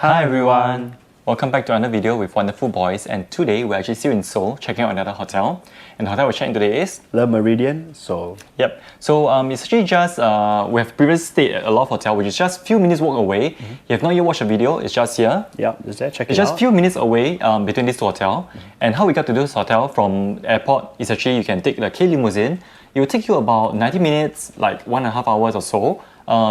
Hi everyone! Welcome back to another video with Wonderful Boys, and today we're actually still in Seoul checking out another hotel. And the hotel we're checking today is The Meridien Seoul. Yep. So it's actually just we have previously stayed at a lot of hotel, which is just a few minutes walk away. You have not yet watched the video, it's just here. Yep, just there, check it out. It's just a few minutes away between these two hotels. And how we got to this hotel from the airport is actually you can take the K limousine. It will take you about 90 minutes, like 1.5 hours or so.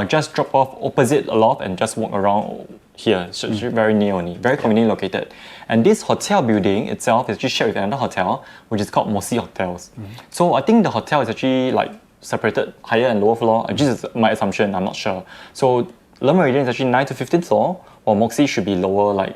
Just drop off opposite a loft and just walk around here. So it's very near only, very conveniently located. And this hotel building itself is actually shared with another hotel, which is called Moxy Hotels. So I think the hotel is actually like separated higher and lower floor. This is my assumption, I'm not sure. So Le Meridien is actually 9 to 15th floor, while Moxy should be lower, like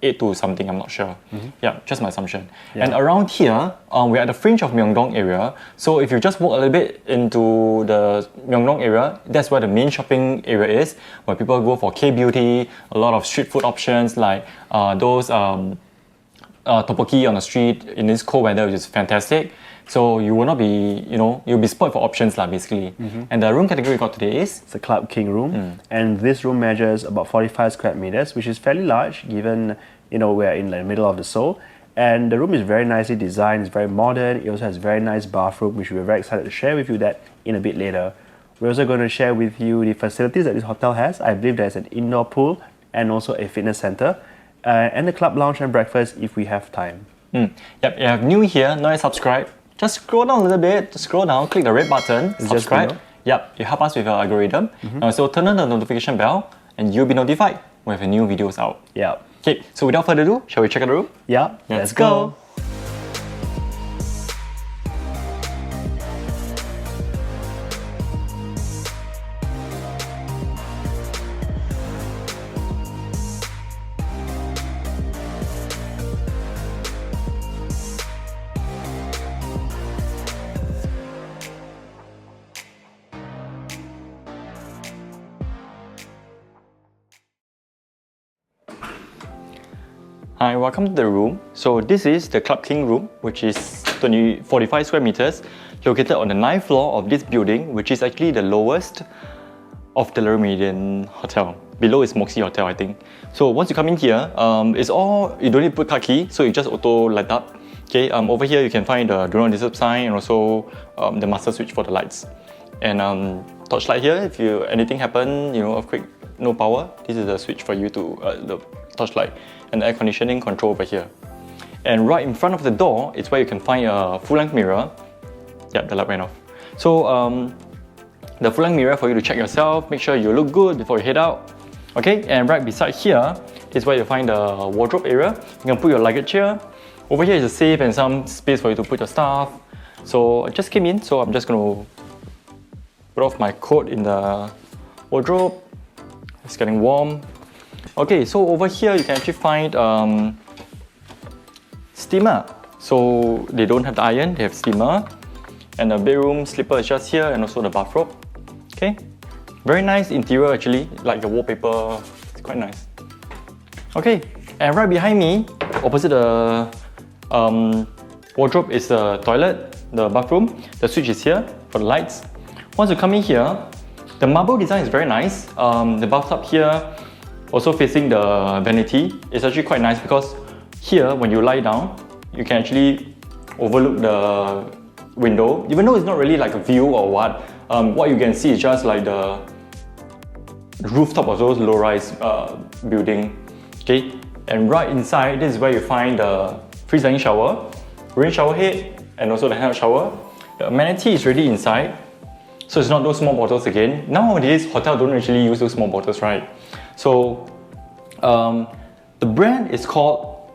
8 to something, I'm not sure. Yeah, just my assumption. Yeah. And around here, we're at the fringe of Myeongdong area. So if you just walk a little bit into the Myeongdong area, that's where the main shopping area is, where people go for K-beauty, a lot of street food options like those tteokbokki on the street in this cold weather, which is fantastic. So you will not be, you'll be spoiled for options basically. And the room category we got today is? It's a Club King room, and this room measures about 45 square meters, which is fairly large given we're in the middle of the Seoul. And the room is very nicely designed, it's very modern. It also has a very nice bathroom, which we're very excited to share with you that in a bit later. We're also going to share with you the facilities that this hotel has. I believe there's an indoor pool and also a fitness center, and the club lounge and breakfast if we have time. Yep, if you're new here, not yet subscribed, just scroll down a little bit, scroll down, click the red button, subscribe. Yep, you help us with our algorithm. And also turn on the notification bell and you'll be notified when we have new videos out. Yeah. Okay, so without further ado, shall we check out the room? Yeah, Let's go. Hi, welcome to the room. So this is the Club King room, which is 45 square meters, located on the 9th floor of this building, which is actually the lowest of the Le Meridien Hotel. Below is Moxy Hotel, I think. So once you come in here, it's all, you don't need to put card key, so it just auto light up. Okay, over here you can find the do not disturb sign and also the master switch for the lights. And torchlight here, if anything happen, earthquake, no power, this is the switch for you to the torchlight. And the air conditioning control over here. And right in front of the door is where you can find a full-length mirror. Yep, the light went off. So the full-length mirror for you to check yourself, make sure you look good before you head out. Okay, and right beside here is where you find the wardrobe area. You can put your luggage here. Over here is a safe and some space for you to put your stuff. So I just came in, so I'm just going to put off my coat in the wardrobe. It's getting warm. Okay, so over here you can actually find steamer. So they don't have the iron, they have steamer. And the bedroom slipper is just here, and also the bathrobe. Okay, very nice interior actually, like the wallpaper, it's quite nice. Okay, and right behind me, opposite the wardrobe is the toilet, the bathroom. The switch is here for the lights. Once you come in here, the marble design is very nice. The bathtub here, also facing the vanity, is actually quite nice because here, when you lie down, you can actually overlook the window. Even though it's not really like a view or what you can see is just like the rooftop of those low-rise building. Okay, and right inside, this is where you find the freestanding shower, rain shower head, and also the hand shower. The amenity is already inside, so it's not those small bottles again. Nowadays, hotels don't actually use those small bottles, right? So the brand is called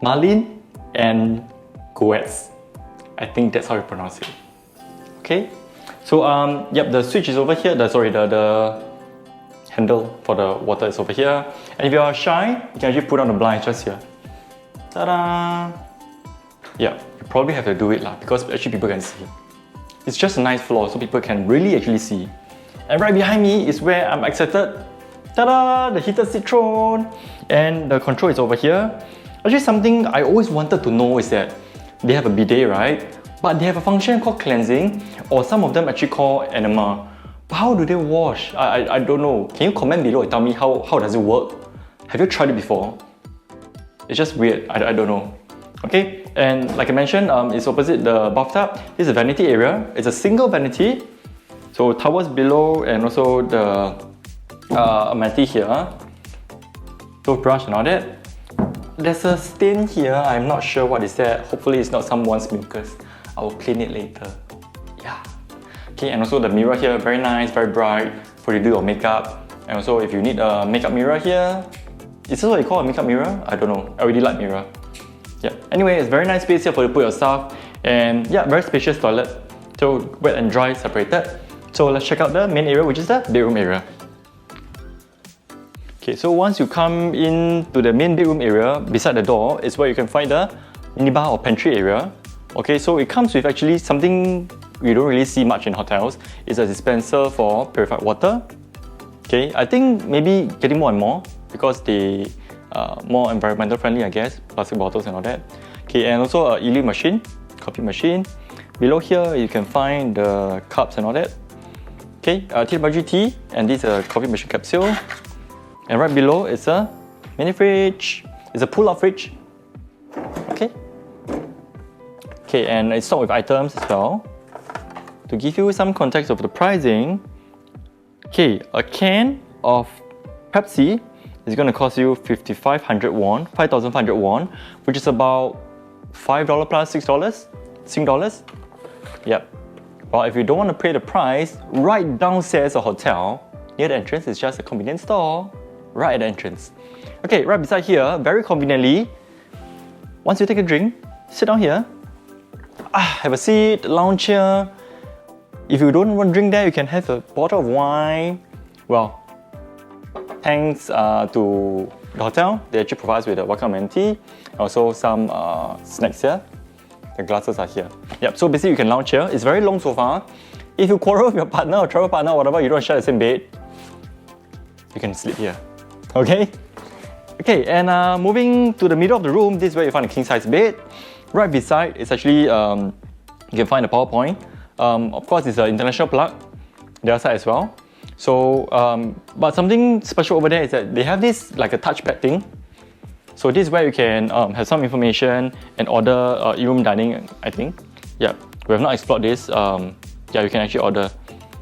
Marlin and Goetz. I think that's how you pronounce it. Okay, so yep, the switch is over here. The handle for the water is over here. And if you are shy, you can actually put on the blinds just here. Ta-da! Yeah, you probably have to do it because actually people can see. It's just a nice floor, so people can really actually see. And right behind me is where I'm excited. Ta-da! The heated seat throne. And the control is over here. Actually, something I always wanted to know is that they have a bidet, right? But they have a function called cleansing, or some of them actually call enema. How do they wash? I don't know. Can you comment below and tell me how does it work? Have you tried it before? It's just weird. I don't know. Okay, and like I mentioned, it's opposite the bathtub. This is a vanity area. It's a single vanity. So towels below and also the amenity here. Toothbrush and all that. There's a stain here. I'm not sure what is that. Hopefully it's not someone's mucus. I will clean it later. Yeah. Okay, and also the mirror here, very nice, very bright for you to do your makeup. And also if you need a makeup mirror here, is this what you call a makeup mirror? I don't know. LED light mirror. Yeah. Anyway, it's very nice space here for you to put your stuff. And yeah, very spacious toilet. So wet and dry separated. So let's check out the main area, which is the bedroom area. Okay, so once you come into the main bedroom area, beside the door is where you can find the minibar or pantry area. Okay, so it comes with actually something you don't really see much in hotels. It's a dispenser for purified water. Okay, I think maybe getting more and more because they are more environmental friendly, I guess, plastic bottles and all that. Okay, and also a Ely machine, coffee machine. Below here you can find the cups and all that. Okay, TWG tea, and this is a coffee machine capsule. And right below is a mini fridge. It's a pull-out fridge. Okay. Okay, and it's stocked with items as well. To give you some context of the pricing, okay, a can of Pepsi is going to cost you 5,500 won, 5,500 won, which is about $5 plus $6 Sing dollars. Yep. Well, if you don't want to pay the price, right downstairs a hotel, near the entrance is just a convenience store, right at the entrance. Okay, right beside here, very conveniently, once you take a drink, sit down here, have a seat, lounge here. If you don't want to drink there, you can have a bottle of wine. Well, thanks to the hotel, they actually provide us with a welcome amenity, also some snacks here. The glasses are here. Yep, so basically you can lounge here. It's very long sofa. If you quarrel with your partner or travel partner or whatever, you don't share the same bed, you can sleep here. Okay? Okay, and moving to the middle of the room, this is where you find a king size bed. Right beside is actually, you can find a power point. Of course, it's an international plug. The other side as well. So, but something special over there is that they have this like a touchpad thing. So this is where you can have some information and order in-room dining, I think. Yeah, we have not explored this. Yeah, you can actually order.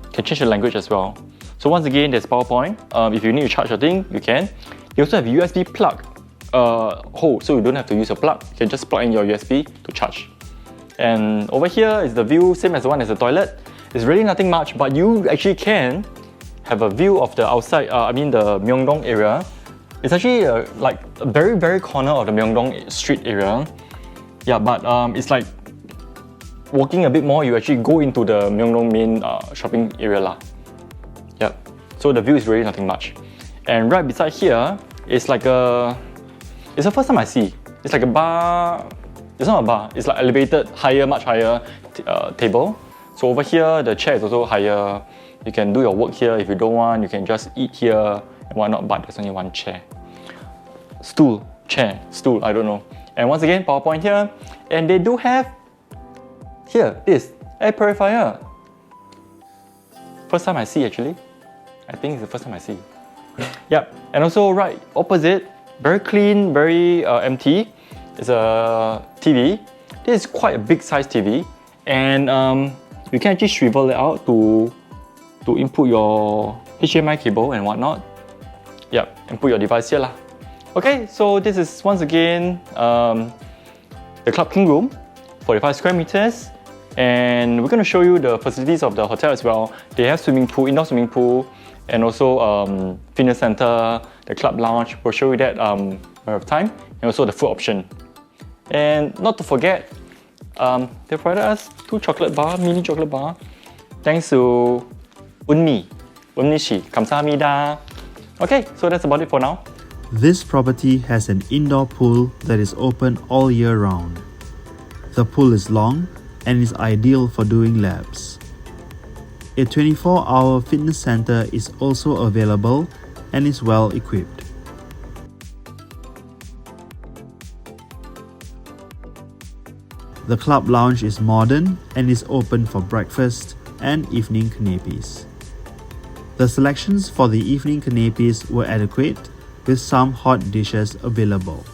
You can change the language as well. So once again, there's PowerPoint. If you need to charge your thing, you can. You also have a USB plug hole, so you don't have to use a plug. You can just plug in your USB to charge. And over here is the view, same as the one as the toilet. It's really nothing much, but you actually can have a view of the outside, the Myeongdong area. It's actually like a very, very corner of the Myeongdong street area. Yeah, but it's like walking a bit more, you actually go into the Myeongdong main shopping area lah. Yeah, so the view is really nothing much. And right beside here is like it's the first time I see. It's like a bar. It's not a bar. It's like elevated, higher, much higher table. So over here, the chair is also higher. You can do your work here. If you don't want, you can just eat here and whatnot, but there's only one chair. Chair, stool, I don't know. And once again, PowerPoint here. And they do have, here, this, air purifier. First time I see actually. I think it's the first time I see. Yep, and also right opposite, very clean, very empty, is a TV. This is quite a big size TV. And you can actually swivel it out to input your HDMI cable and whatnot. Yep, and put your device here lah. Okay, so this is once again the Club King room, 45 square meters. And we're going to show you the facilities of the hotel as well. They have swimming pool, indoor swimming pool, and also fitness center, the club lounge. We'll show you that when we have time, and also the food option. And not to forget, they provided us 2 chocolate bar, mini chocolate bar, thanks to Unmi-shi. 감사합니다. Okay, so that's about it for now. This property has an indoor pool that is open all year round. The pool is long and is ideal for doing laps. A 24-hour fitness center is also available and is well equipped. The club lounge is modern and is open for breakfast and evening knepis. The selections for the evening canapes were adequate, with some hot dishes available.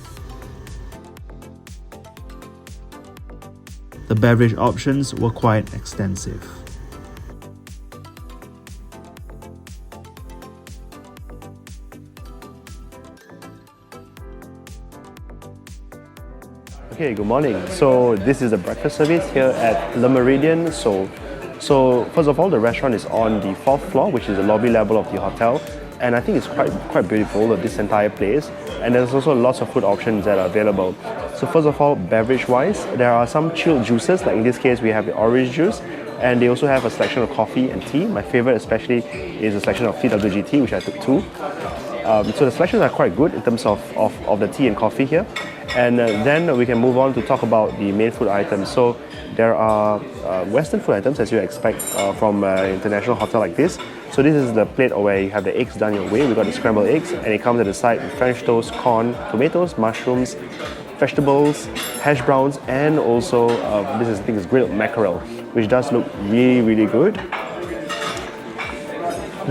The beverage options were quite extensive. Okay, good morning. So this is the breakfast service here at Le Meridien Seoul. So first of all, the restaurant is on the 4th floor, which is the lobby level of the hotel. And I think it's quite beautiful, this entire place. And there's also lots of food options that are available. So first of all, beverage-wise, there are some chilled juices. Like in this case, we have the orange juice. And they also have a selection of coffee and tea. My favorite especially is a selection of TWG tea, which I took two. So the selections are quite good in terms of the tea and coffee here. And then we can move on to talk about the main food items. So there are Western food items, as you expect from an international hotel like this. So this is the plate where you have the eggs done your way. We got the scrambled eggs, and it comes at the side with French toast, corn, tomatoes, mushrooms, vegetables, hash browns, and also this is, I think, is grilled mackerel, which does look really good.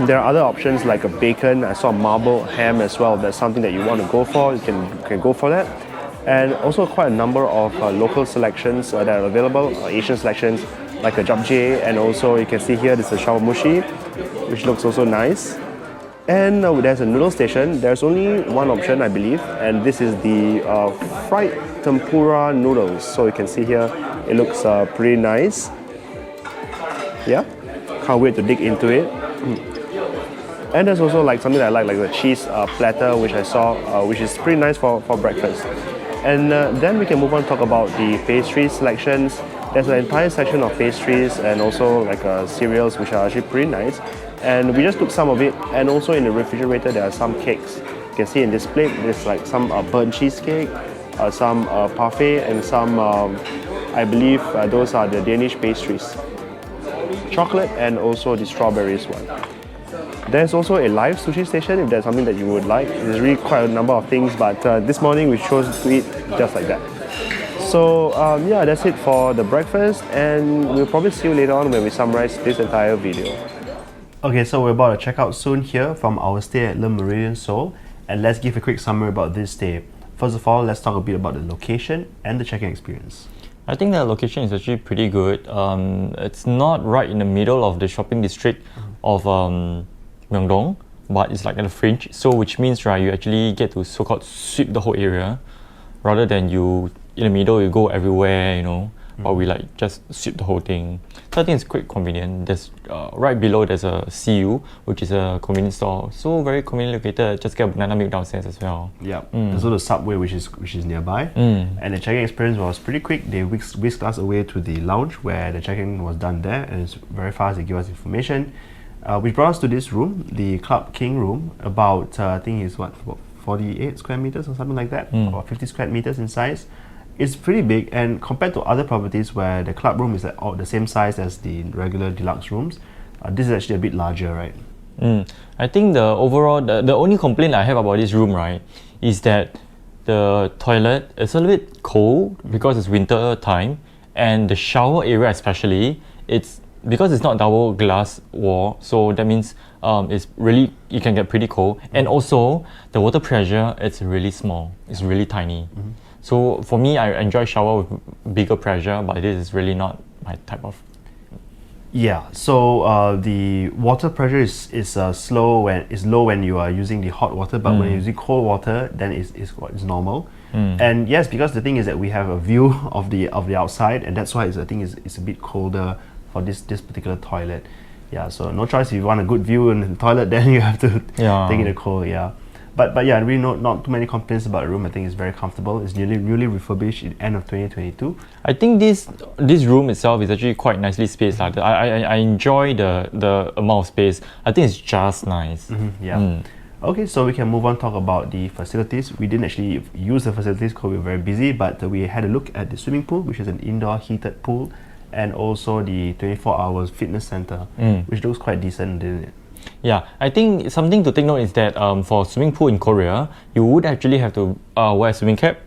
There are other options like a bacon. I saw marble ham as well. That's something that you want to go for. You can go for that. And also quite a number of local selections that are available, Asian selections like a japchae, and also you can see here this is a shawamushi, which looks also nice. And there's a noodle station. There's only one option, I believe, and this is the fried tempura noodles. So you can see here, it looks pretty nice. Yeah, can't wait to dig into it. And there's also like something that I like the cheese platter, which I saw, which is pretty nice for breakfast. And then we can move on to talk about the pastry selections. There's an entire section of pastries and also like cereals, which are actually pretty nice. And we just took some of it. And also in the refrigerator, there are some cakes. You can see in this plate, there's like some burnt cheesecake, some parfait, and some, I believe those are the Danish pastries. Chocolate and also the strawberries one. There's also a live sushi station if there's something that you would like. There's really quite a number of things, but this morning we chose to eat just like that. So yeah, that's it for the breakfast, and we'll probably see you later on when we summarize this entire video. Okay, so we're about to check out soon here from our stay at Le Meridien Seoul, and let's give a quick summary about this stay. First of all, let's talk a bit about the location and the check-in experience. I think the location is actually pretty good. It's not right in the middle of the shopping district of Myeongdong, but it's like at the fringe. So which means, right, you actually get to so-called sweep the whole area, rather than you in the middle you go everywhere, you know. But we like just sweep the whole thing. So I think it's quite convenient. There's right below there's a CU, which is a convenience store. So very conveniently located. Just get a banana milk downstairs as well. Yeah. There's also the subway which is nearby. And the check-in experience was pretty quick. They whisked us away to the lounge where the check-in was done there, and it's very fast. They give us information. Which brought us to this room, the Club King room. About I think it's about 48 square meters or something like that, or 50 square meters in size. It's pretty big, and compared to other properties where the club room is at the same size as the regular deluxe rooms, this is actually a bit larger, right? I think the overall, the only complaint I have about this room, right, is that the toilet is a little bit cold because it's winter time, and the shower area especially, it's because it's not double glass wall, so that means it's really, it can get pretty cold. And also the water pressure, it's really small, it's really tiny. So for me, I enjoy shower with bigger pressure, but this is really not my type of. Yeah, so the water pressure is low when you are using the hot water, but when you're using cold water, then it's normal. And yes, because the thing is that we have a view of the outside, and that's why I think it's a bit colder for this particular toilet. Yeah, so no choice. If you want a good view in the toilet, then you have to take it cold. Yeah. But yeah, really not too many complaints about the room. I think it's very comfortable. It's newly refurbished in end of 2022. I think this room itself is actually quite nicely spaced. I enjoy the amount of space. I think it's just nice. Yeah. Okay, so we can move on, talk about the facilities. We didn't actually use the facilities because we were very busy, but we had a look at the swimming pool, which is an indoor heated pool, and also the 24-hour fitness center, which looks quite decent, didn't it? Yeah, I think something to take note is that for swimming pool in Korea, you would actually have to wear a swimming cap.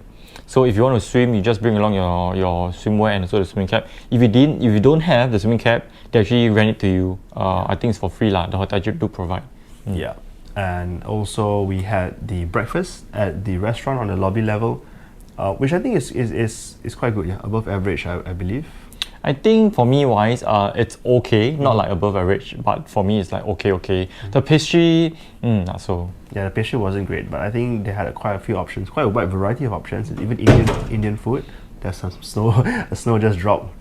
So if you want to swim, you just bring along your swimwear and also the swimming cap. If you don't have the swimming cap, they actually rent it to you. I think it's for free lah. The hotel do provide. Yeah. And also we had the breakfast at the restaurant on the lobby level, which I think is quite good, yeah, above average, I believe. I think for me wise, it's okay, not like above average, but for me it's like okay. The pastry, not so. Yeah, the pastry wasn't great, but I think they had quite a few options, quite a wide variety of options, even Indian food. There's some snow, the snow just dropped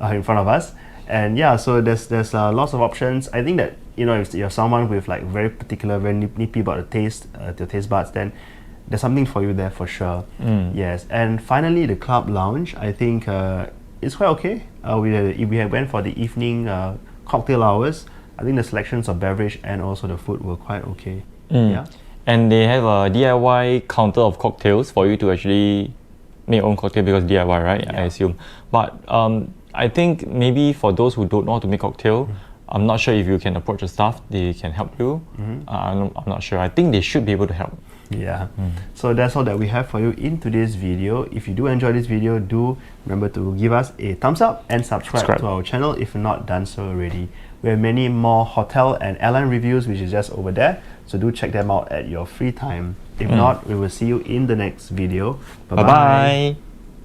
in front of us, and yeah, so there's lots of options. I think that if you're someone with like very particular, very nippy about the taste, your taste buds, then there's something for you there for sure. Yes, and finally the club lounge, I think it's quite okay. We went for the evening cocktail hours. I think the selections of beverage and also the food were quite okay. Yeah. And they have a DIY counter of cocktails for you to actually make your own cocktail because DIY, right? Yeah. I assume. But I think maybe for those who don't know how to make cocktail, I'm not sure if you can approach the staff. They can help you. I'm not sure. I think they should be able to help. Yeah. So that's all that we have for you in today's video. If you do enjoy this video, do remember to give us a thumbs up and subscribe to our channel if you're not done so already. We have many more hotel and airline reviews, which is just over there. So do check them out at your free time. If not, we will see you in the next video. Bye-bye. Bye-bye.